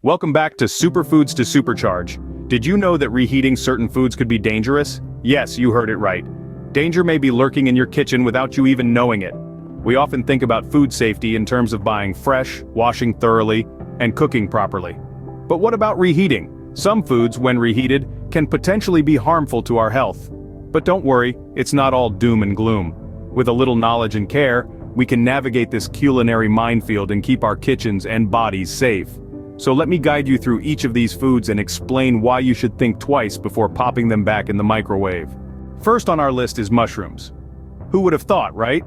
Welcome back to Superfoods to Supercharge. Did you know that reheating certain foods could be dangerous? Yes, you heard it right. Danger may be lurking in your kitchen without you even knowing it. We often think about food safety in terms of buying fresh, washing thoroughly, and cooking properly. But what about reheating? Some foods, when reheated, can potentially be harmful to our health. But don't worry, it's not all doom and gloom. With a little knowledge and care, we can navigate this culinary minefield and keep our kitchens and bodies safe. So let me guide you through each of these foods and explain why you should think twice before popping them back in the microwave. First on our list is mushrooms. Who would have thought, right?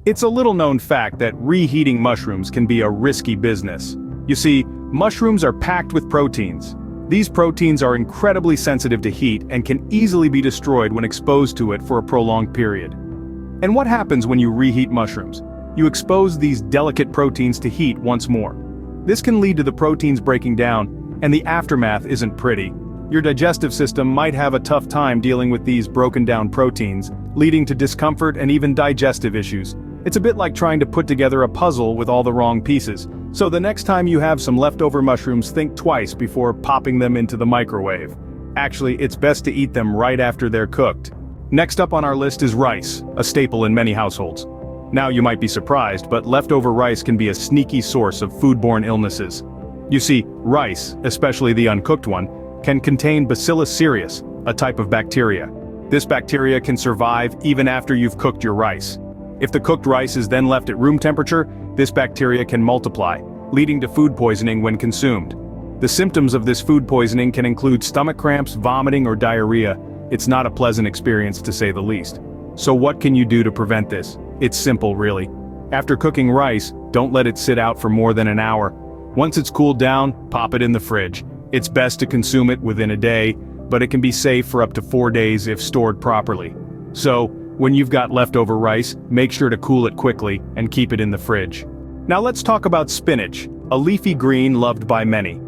It's a little-known fact that reheating mushrooms can be a risky business. You see, mushrooms are packed with proteins. These proteins are incredibly sensitive to heat and can easily be destroyed when exposed to it for a prolonged period. And what happens when you reheat mushrooms? You expose these delicate proteins to heat once more. This can lead to the proteins breaking down, and the aftermath isn't pretty. Your digestive system might have a tough time dealing with these broken down proteins, leading to discomfort and even digestive issues. It's a bit like trying to put together a puzzle with all the wrong pieces. So the next time you have some leftover mushrooms, think twice before popping them into the microwave. Actually, it's best to eat them right after they're cooked. Next up on our list is rice, a staple in many households. Now you might be surprised, but leftover rice can be a sneaky source of foodborne illnesses. You see, rice, especially the uncooked one, can contain Bacillus cereus, a type of bacteria. This bacteria can survive even after you've cooked your rice. If the cooked rice is then left at room temperature, this bacteria can multiply, leading to food poisoning when consumed. The symptoms of this food poisoning can include stomach cramps, vomiting, or diarrhea. It's not a pleasant experience to say the least. So what can you do to prevent this? It's simple, really. After cooking rice, don't let it sit out for more than an hour. Once it's cooled down, pop it in the fridge. It's best to consume it within a day, but it can be safe for up to 4 days if stored properly. So, when you've got leftover rice, make sure to cool it quickly and keep it in the fridge. Now let's talk about spinach, a leafy green loved by many.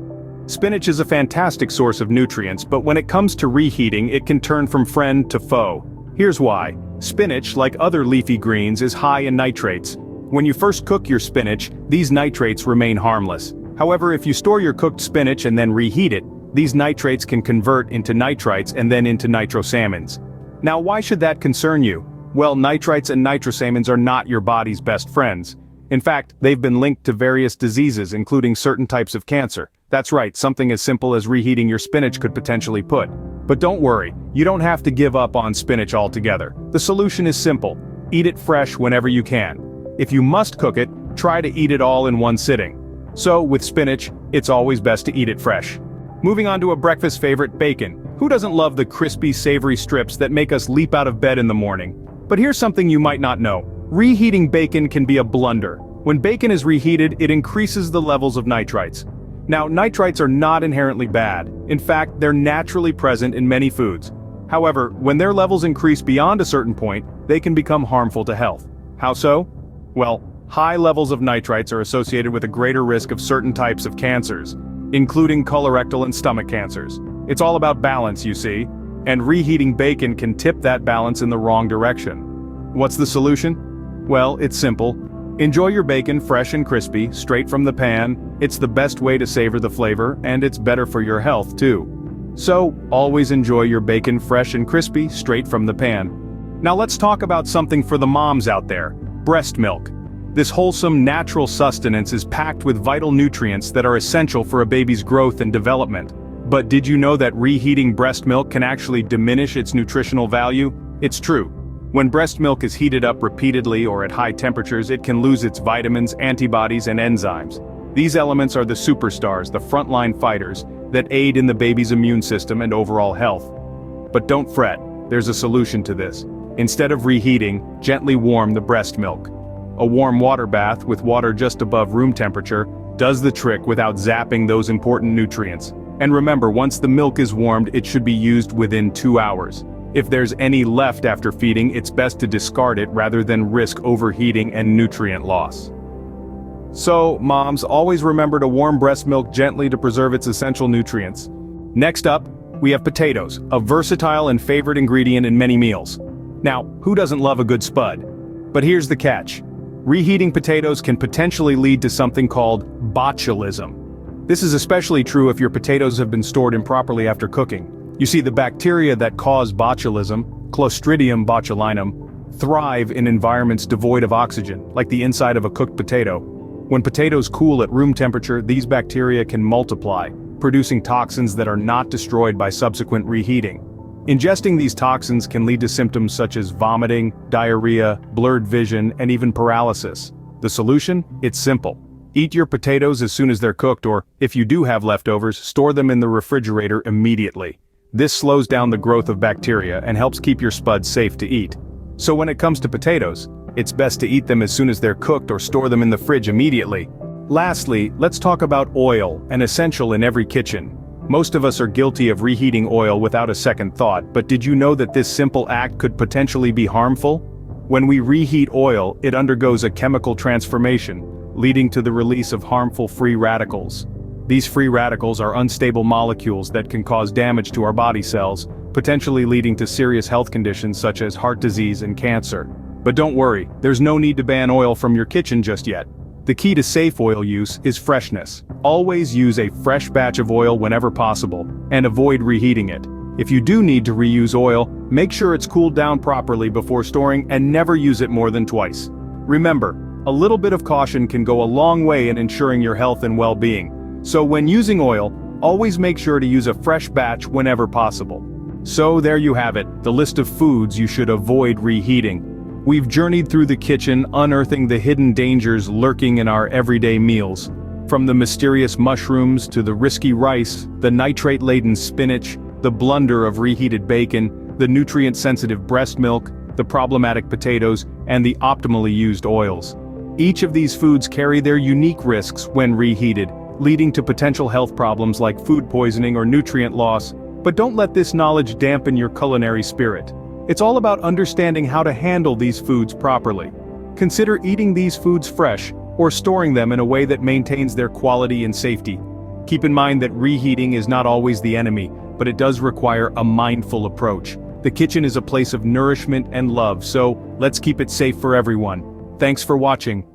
Spinach is a fantastic source of nutrients, but when it comes to reheating, it can turn from friend to foe. Here's why. Spinach, like other leafy greens, is high in nitrates. When you first cook your spinach, these nitrates remain harmless. However, if you store your cooked spinach and then reheat it, these nitrates can convert into nitrites and then into nitrosamines. Now, why should that concern you? Well, nitrites and nitrosamines are not your body's best friends. In fact, they've been linked to various diseases, including certain types of cancer. That's right, something as simple as reheating your spinach could potentially put. But don't worry, you don't have to give up on spinach altogether. The solution is simple. Eat it fresh whenever you can. If you must cook it, try to eat it all in one sitting. So, with spinach, it's always best to eat it fresh. Moving on to a breakfast favorite, bacon. Who doesn't love the crispy, savory strips that make us leap out of bed in the morning? But here's something you might not know. Reheating bacon can be a blunder. When bacon is reheated, it increases the levels of nitrites. Now, nitrites are not inherently bad. In fact, they're naturally present in many foods. However, when their levels increase beyond a certain point, they can become harmful to health. How so? Well, high levels of nitrites are associated with a greater risk of certain types of cancers, including colorectal and stomach cancers. It's all about balance, you see, and reheating bacon can tip that balance in the wrong direction. What's the solution? Well, it's simple. Enjoy your bacon fresh and crispy, straight from the pan. It's the best way to savor the flavor, and it's better for your health too. So, always enjoy your bacon fresh and crispy, straight from the pan. Now let's talk about something for the moms out there: breast milk. This wholesome, natural sustenance is packed with vital nutrients that are essential for a baby's growth and development. But did you know that reheating breast milk can actually diminish its nutritional value? It's true. When breast milk is heated up repeatedly or at high temperatures, it can lose its vitamins, antibodies, and enzymes. These elements are the superstars, the frontline fighters, that aid in the baby's immune system and overall health. But don't fret, there's a solution to this. Instead of reheating, gently warm the breast milk. A warm water bath with water just above room temperature does the trick without zapping those important nutrients. And remember, once the milk is warmed, it should be used within 2 hours. If there's any left after feeding, it's best to discard it rather than risk overheating and nutrient loss. So, moms, always remember to warm breast milk gently to preserve its essential nutrients. Next up, we have potatoes, a versatile and favorite ingredient in many meals. Now, who doesn't love a good spud? But here's the catch. Reheating potatoes can potentially lead to something called botulism. This is especially true if your potatoes have been stored improperly after cooking. You see, the bacteria that cause botulism, Clostridium botulinum, thrive in environments devoid of oxygen, like the inside of a cooked potato. When potatoes cool at room temperature, these bacteria can multiply, producing toxins that are not destroyed by subsequent reheating. Ingesting these toxins can lead to symptoms such as vomiting, diarrhea, blurred vision, and even paralysis. The solution? It's simple. Eat your potatoes as soon as they're cooked, or, if you do have leftovers, store them in the refrigerator immediately. This slows down the growth of bacteria and helps keep your spuds safe to eat. So when it comes to potatoes, it's best to eat them as soon as they're cooked or store them in the fridge immediately. Lastly, let's talk about oil, an essential in every kitchen. Most of us are guilty of reheating oil without a second thought, but did you know that this simple act could potentially be harmful? When we reheat oil, it undergoes a chemical transformation, leading to the release of harmful free radicals. These free radicals are unstable molecules that can cause damage to our body cells, potentially leading to serious health conditions such as heart disease and cancer. But don't worry, there's no need to ban oil from your kitchen just yet. The key to safe oil use is freshness. Always use a fresh batch of oil whenever possible, and avoid reheating it. If you do need to reuse oil, make sure it's cooled down properly before storing and never use it more than twice. Remember, a little bit of caution can go a long way in ensuring your health and well-being. So when using oil, always make sure to use a fresh batch whenever possible. So there you have it, the list of foods you should avoid reheating. We've journeyed through the kitchen, unearthing the hidden dangers lurking in our everyday meals. From the mysterious mushrooms to the risky rice, the nitrate-laden spinach, the blunder of reheated bacon, the nutrient-sensitive breast milk, the problematic potatoes, and the optimally used oils. Each of these foods carry their unique risks when reheated, leading to potential health problems like food poisoning or nutrient loss. But don't let this knowledge dampen your culinary spirit. It's all about understanding how to handle these foods properly. Consider eating these foods fresh, or storing them in a way that maintains their quality and safety. Keep in mind that reheating is not always the enemy, but it does require a mindful approach. The kitchen is a place of nourishment and love, so let's keep it safe for everyone. Thanks for watching.